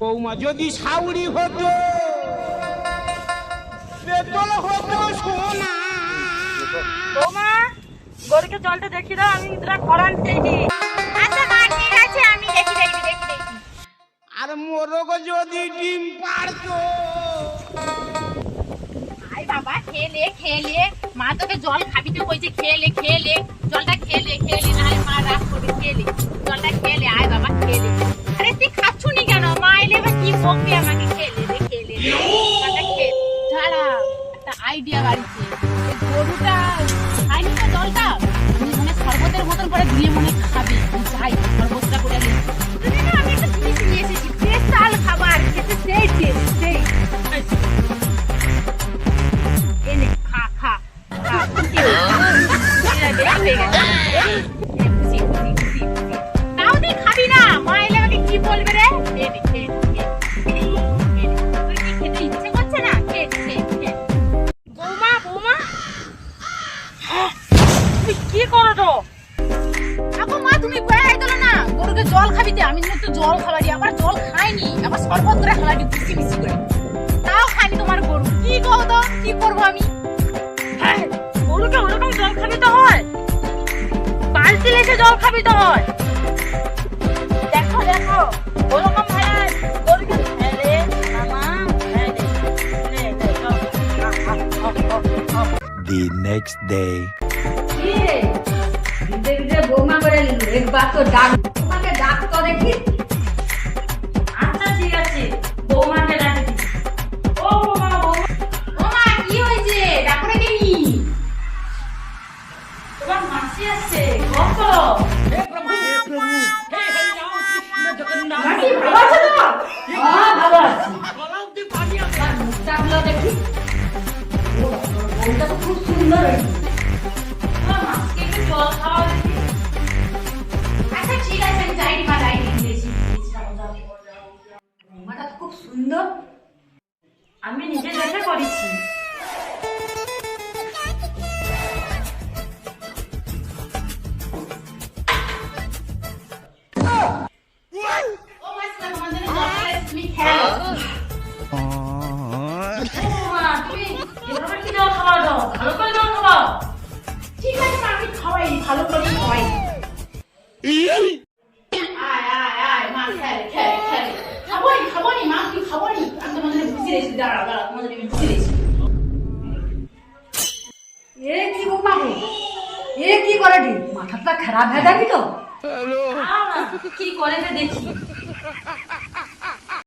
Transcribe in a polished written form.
বৌমা যদি সাউরি হতো পেতল হতো সোনা। বৌমা গরুকে জলটা দেখি দাও, আমি তোরা করান দিই। আচ্ছা মা ঠিক আছে, আমি দেখি। আর মোরগ যদি ডিম পারতো। আই বাবা খেলে মা তোকে জল খাবি তো কইছে, খেলে জলটা খেলে নাহলে মা রাগ করবে। জলটা খেলে আয় বাবা খেলে। আরে তুই খাচ্ছুনি কেন? মা এলে এবার কি বকবে আমাকে? খেলে জলটা খেলে। দাঁড়া, একটা আইডিয়া বাড়িছে। গরুটা খাইনি তো জলটা, তুমি মনে শরবতের মতন করে দিয়ে মনে খাবে। যাই শরবতটা করে নিই। তুমি না, আমি একটা জিনিস নিয়ে এসেছি, স্পেশাল খাবার খেতে সেই সেই এনে খা তাও তুই খাবি না? মা এলে আমাকে কি বলবে রে? তুই কি খেতে ইচ্ছে করছে না? বৌমা তুমি কি করো তো? এখন মা তুমি কয়ে গেল না গরুকে জল খাবি দে। আমি তো জল খাবারি, আবার জল খাইনি, আবার শরবত করে খাওয়াটি মিশি করে, তাও খাইনি তোমার গরু। কি কও তো, কি করবো আমি? হ্যাঁ, গরুকে ওরকম জল খাবি তো হয়, বালতি লেসে জল খাবি তো হয়। দেখো ওরকম ভাই গরুকে ফেলে মামা The next day. বৌমা করে একবার তো ডাক, তোমাকে ডাক তো দেখি। আচ্ছা ঠিক আছে, বৌমাকে ডাকি। ও বৌমা ওমা কি হয়েছে? ডাকো রে কেনি? তোমার মাসি আসছে, কত মাসি ভালো আছে তো? হ্যাঁ ভালো আছি। আর মুখটাগুলো দেখি, বউটা তো খুব সুন্দর হয়েছে। তোমার মাসিকে একটু জল খাওয়া দেখি। আচ্ছা ঠিক আছে, আমি যাই মা, যাই বেশি বৌমাটা তো খুব সুন্দর। আমি নিজে দেখে করেছি। ও মাসি তোমাদের জল করে তুমি খেলো। বৌমা তুমি এভাবে কি জল খাওয়া দাও? ভালো করে জল খাওয়াও। ঠিক আছে মা, আমি খাওয়াই, ভালো করে খাওয়াই। আয় মা, খেলে খাবনি মা, তুই খাবনি। আমি তোমাদের বুঝে রেছি, দাঁড়া তোমাদের আমি বুঝে রেছি। এ কি বৌমা গো, এ কি করে দি? মাথাটা খারাপ হয়ে যাবি তো। কি করে দেখি।